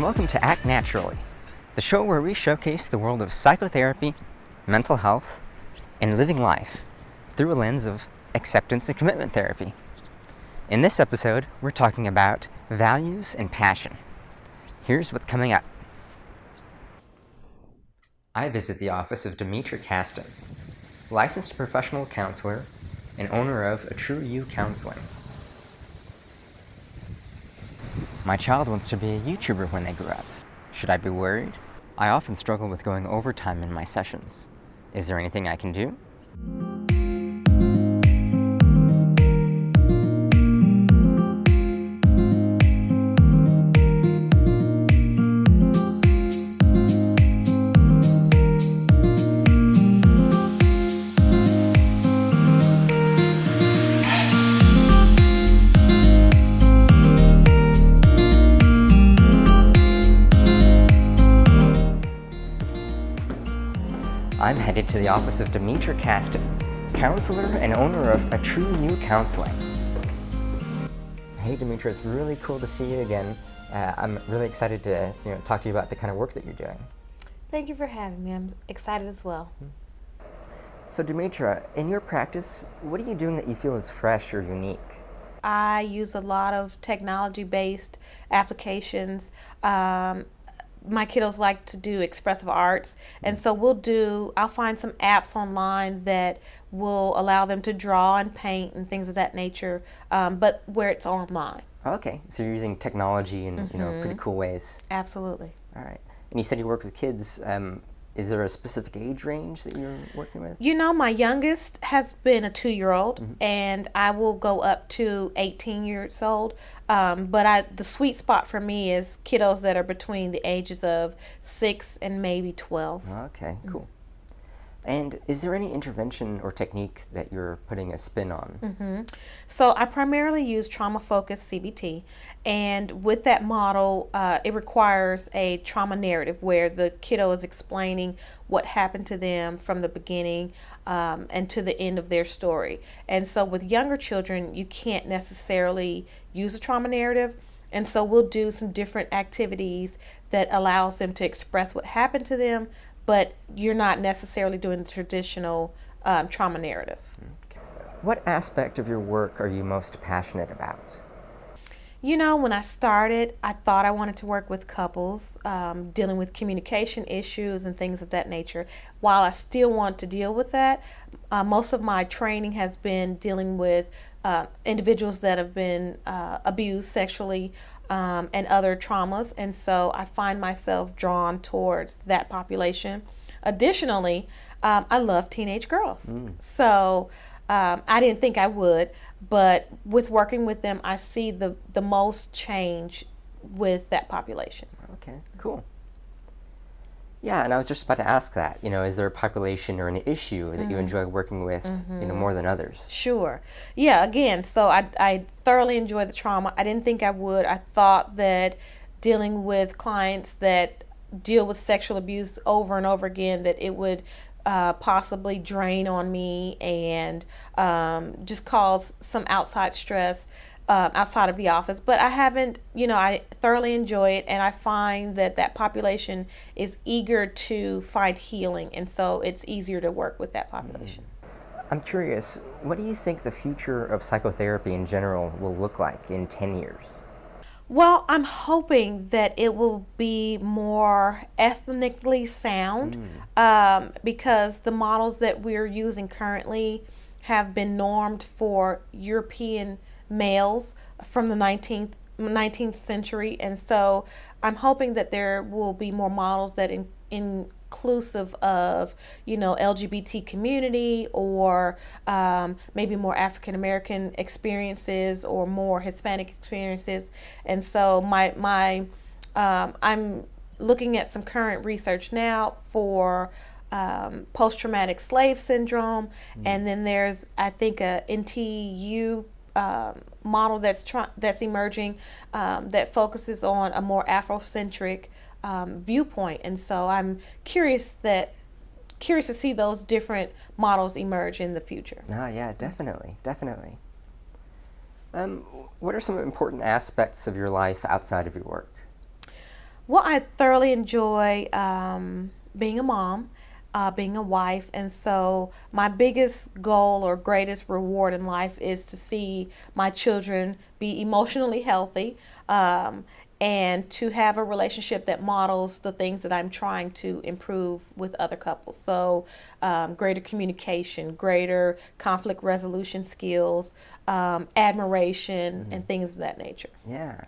and welcome to Act Naturally, the show where we showcase the world of psychotherapy, mental health, and living life through a lens of acceptance and commitment therapy. In this episode, we're talking about values and passion. Here's what's coming up. I visit the office of Demetra Caston, licensed professional counselor and owner of A True You Counseling. My child wants to be a YouTuber when they grow up. Should I be worried? I often struggle with going overtime in my sessions. Is there anything I can do? I'm headed to the office of Demetra Caston, counselor and owner of A True You Counseling. Hey Demetra, it's really cool to see you again. I'm really excited to talk to you about the kind of work that you're doing. Thank you for having me. I'm excited as well. So Demetra, in your practice, what are you doing that you feel is fresh or unique? I use a lot of technology-based applications. My kiddos like to do expressive arts, and so I'll find some apps online that will allow them to draw and paint and things of that nature, but where it's online. Okay, so you're using technology in pretty cool ways. Absolutely. All right, and you said you work with kids. Is there a specific age range that you're working with? My youngest has been a 2-year-old, and I will go up to 18 years old. But the sweet spot for me is kiddos that are between the ages of 6 and maybe 12. Okay, cool. And is there any intervention or technique that you're putting a spin on? So I primarily use trauma-focused CBT, and with that model, it requires a trauma narrative where the kiddo is explaining what happened to them from the beginning and to the end of their story. And so with younger children, you can't necessarily use a trauma narrative, and so we'll do some different activities that allows them to express what happened to them, but you're not necessarily doing the traditional trauma narrative. What aspect of your work are you most passionate about? When I started, I thought I wanted to work with couples, dealing with communication issues and things of that nature. While I still want to deal with that, most of my training has been dealing with individuals that have been abused sexually and other traumas, and so I find myself drawn towards that population. Additionally, I love teenage girls, so I didn't think I would, but with working with them, I see the most change with that population. Okay, cool. Yeah, and I was just about to ask that. Is there a population or an issue that you enjoy working with, more than others? Sure. Yeah, again, so I thoroughly enjoy the trauma. I didn't think I would. I thought that dealing with clients that deal with sexual abuse over and over again, that it would possibly drain on me and just cause some outside stress outside of the office. But I haven't, I thoroughly enjoy it, and I find that population is eager to find healing, and so it's easier to work with that population. I'm curious, what do you think the future of psychotherapy in general will look like in 10 years? Well, I'm hoping that it will be more ethnically sound because the models that we're using currently have been normed for European males from the 19th century, and so I'm hoping that there will be more models that inclusive of LGBT community, or maybe more African American experiences or more Hispanic experiences. And so I'm looking at some current research now for post-traumatic slave syndrome, and then there's, I think, a NTU model that's emerging that focuses on a more Afrocentric viewpoint, and so I'm curious to see those different models emerge in the future. Oh yeah, definitely. What are some important aspects of your life outside of your work? Well, I thoroughly enjoy being a mom, being a wife, and so my biggest goal or greatest reward in life is to see my children be emotionally healthy, and to have a relationship that models the things that I'm trying to improve with other couples. So, greater communication, greater conflict resolution skills, admiration, and things of that nature. Yeah.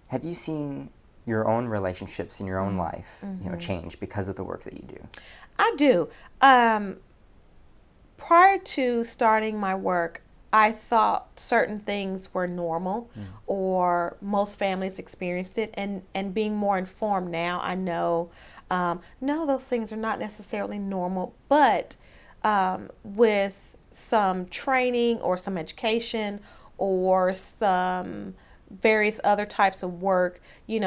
Have you seen your own relationships in your own life, change because of the work that you do? I do. Prior to starting my work, I thought certain things were normal or most families experienced it. And being more informed now, I know, no, those things are not necessarily normal. But with some training or some education or some various other types of work, you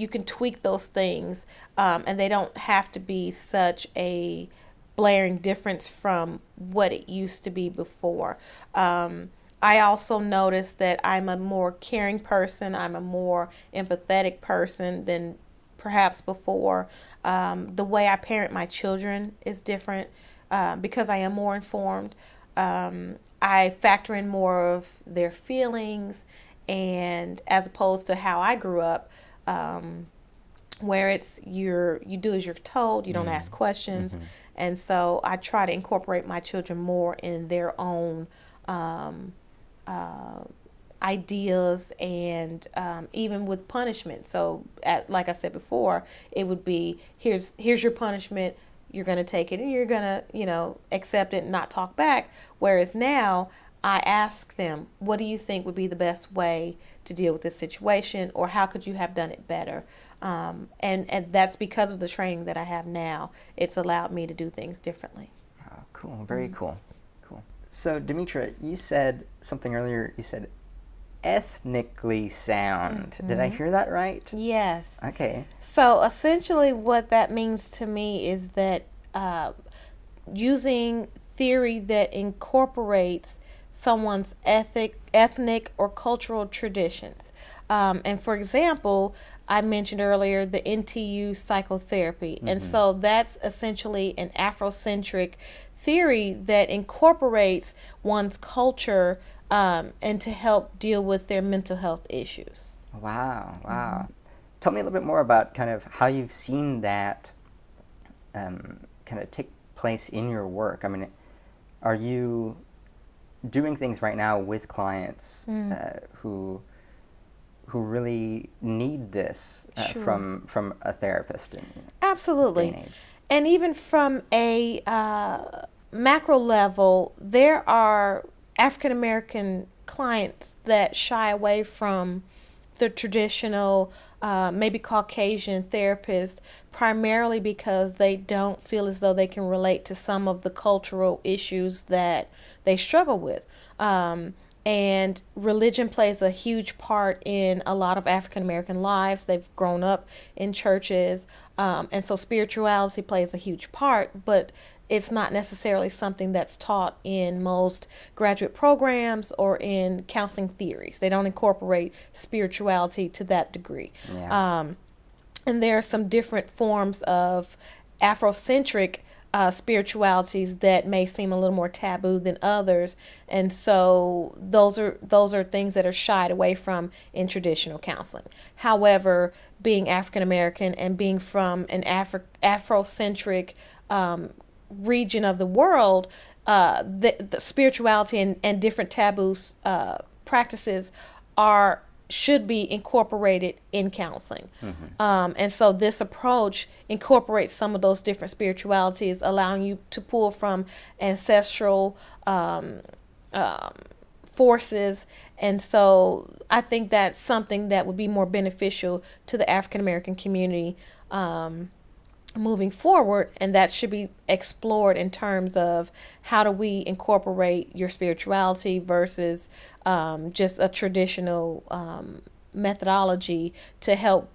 can tweak those things, and they don't have to be such a blaring difference from what it used to be before. I also noticed that I'm a more caring person, I'm a more empathetic person than perhaps before. The way I parent my children is different because I am more informed. I factor in more of their feelings, and as opposed to how I grew up, where it's you do as you're told, you don't ask questions, and so I try to incorporate my children more in their own ideas, and even with punishment. So, like I said before, it would be here's your punishment. You're gonna take it, and you're gonna accept it and not talk back. Whereas now, I ask them, what do you think would be the best way to deal with this situation, or how could you have done it better? And that's because of the training that I have now. It's allowed me to do things differently. Oh, cool. Very cool. Cool. So, Demetra, you said something earlier. You said ethnically sound. Did I hear that right? Yes. Okay. So, essentially, what that means to me is that using theory that incorporates someone's ethnic or cultural traditions. And for example, I mentioned earlier the NTU psychotherapy. And so that's essentially an Afrocentric theory that incorporates one's culture, and to help deal with their mental health issues. Wow, wow. Tell me a little bit more about kind of how you've seen that kind of take place in your work. I mean, are you doing things right now with clients who really need this Sure. from a therapist in Absolutely. this day and age? And even from a macro level, there are African American clients that shy away from the traditional, maybe Caucasian therapist, primarily because they don't feel as though they can relate to some of the cultural issues that they struggle with. And religion plays a huge part in a lot of African American lives. They've grown up in churches, and so spirituality plays a huge part, but it's not necessarily something that's taught in most graduate programs or in counseling theories. They don't incorporate spirituality to that degree. Yeah. And there are some different forms of Afrocentric spiritualities that may seem a little more taboo than others, and so those are things that are shied away from in traditional counseling. However, being African American and being from an Afrocentric region of the world, the spirituality and different taboos practices should be incorporated in counseling. And so this approach incorporates some of those different spiritualities, allowing you to pull from ancestral forces. And so I think that's something that would be more beneficial to the African American community moving forward, and that should be explored in terms of how do we incorporate your spirituality versus just a traditional methodology to help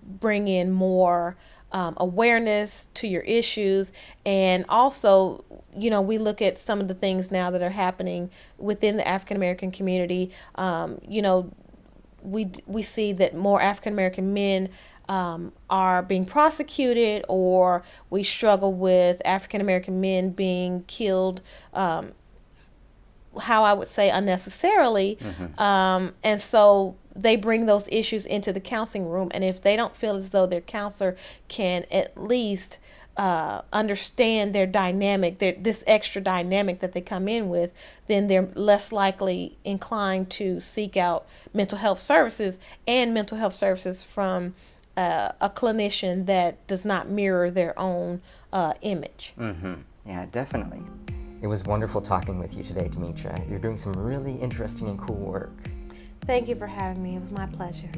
bring in more awareness to your issues. And also, we look at some of the things now that are happening within the African American community. we see that more African American men are being prosecuted, or we struggle with African American men being killed, how I would say unnecessarily. And so they bring those issues into the counseling room. And if they don't feel as though their counselor can at least understand their dynamic, this extra dynamic that they come in with, then they're less likely inclined to seek out mental health services, and mental health services from a clinician that does not mirror their own image. Yeah, definitely. It was wonderful talking with you today, Demetra. You're doing some really interesting and cool work. Thank you for having me. It was my pleasure.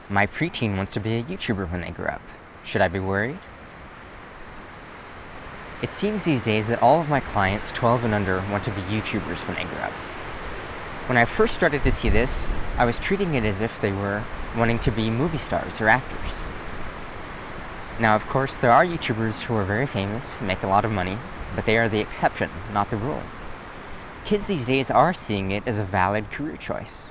My preteen wants to be a YouTuber when they grow up. Should I be worried? It seems these days that all of my clients 12 and under want to be YouTubers when they grow up. When I first started to see this, I was treating it as if they were wanting to be movie stars or actors. Now, of course, there are YouTubers who are very famous and make a lot of money, but they are the exception, not the rule. Kids these days are seeing it as a valid career choice.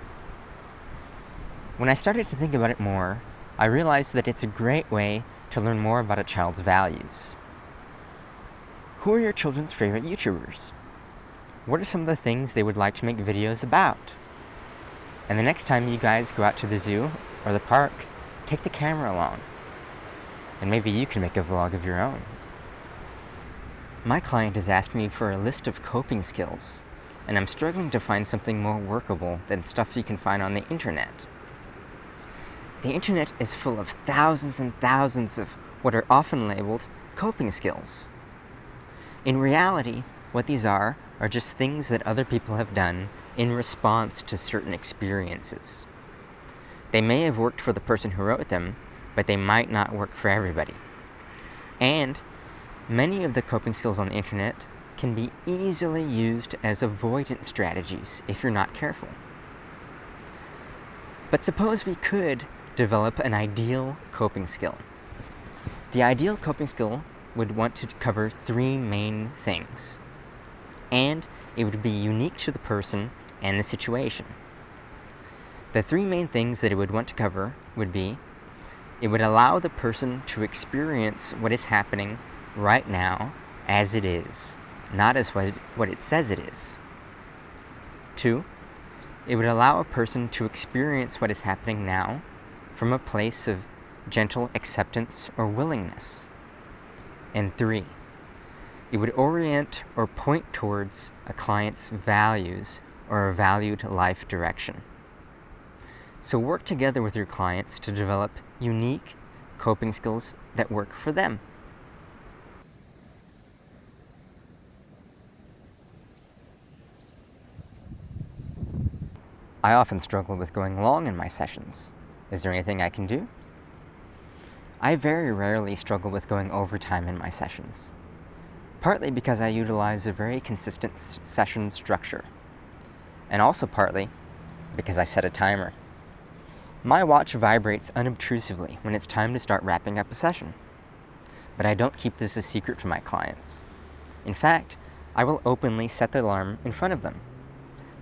When I started to think about it more, I realized that it's a great way to learn more about a child's values. Who are your children's favorite YouTubers? What are some of the things they would like to make videos about? And the next time you guys go out to the zoo or the park, take the camera along. And maybe you can make a vlog of your own. My client has asked me for a list of coping skills, and I'm struggling to find something more workable than stuff you can find on the internet. The internet is full of thousands and thousands of what are often labeled coping skills. In reality, what these are just things that other people have done in response to certain experiences. They may have worked for the person who wrote them, but they might not work for everybody. And many of the coping skills on the internet can be easily used as avoidance strategies if you're not careful. But suppose we could develop an ideal coping skill. The ideal coping skill would want to cover 3 main things, and it would be unique to the person and the situation. The 3 main things that it would want to cover would be: it would allow the person to experience what is happening right now as it is, not as what it says it is. 2, it would allow a person to experience what is happening now from a place of gentle acceptance or willingness. And 3, it would orient or point towards a client's values or a valued life direction. So work together with your clients to develop unique coping skills that work for them. I often struggle with going long in my sessions. Is there anything I can do? I very rarely struggle with going overtime in my sessions, partly because I utilize a very consistent session structure, and also partly because I set a timer. My watch vibrates unobtrusively when it's time to start wrapping up a session, but I don't keep this a secret from my clients. In fact, I will openly set the alarm in front of them,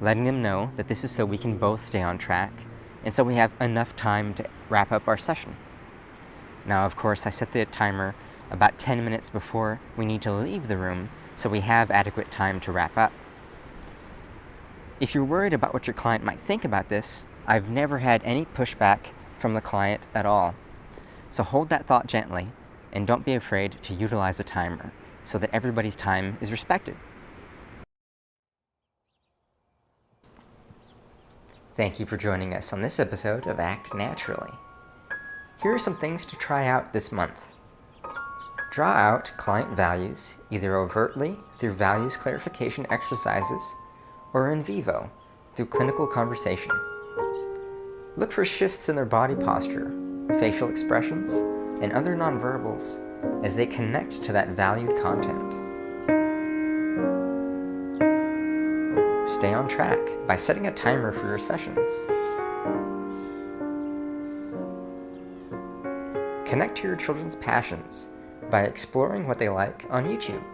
letting them know that this is so we can both stay on track and so we have enough time to wrap up our session. Now, of course, I set the timer about 10 minutes before we need to leave the room so we have adequate time to wrap up. If you're worried about what your client might think about this, I've never had any pushback from the client at all. So hold that thought gently and don't be afraid to utilize a timer so that everybody's time is respected. Thank you for joining us on this episode of Act Naturally. Here are some things to try out this month. Draw out client values, either overtly through values clarification exercises or in vivo through clinical conversation. Look for shifts in their body posture, facial expressions, and other nonverbals as they connect to that valued content. Stay on track by setting a timer for your sessions. Connect to your children's passions by exploring what they like on YouTube.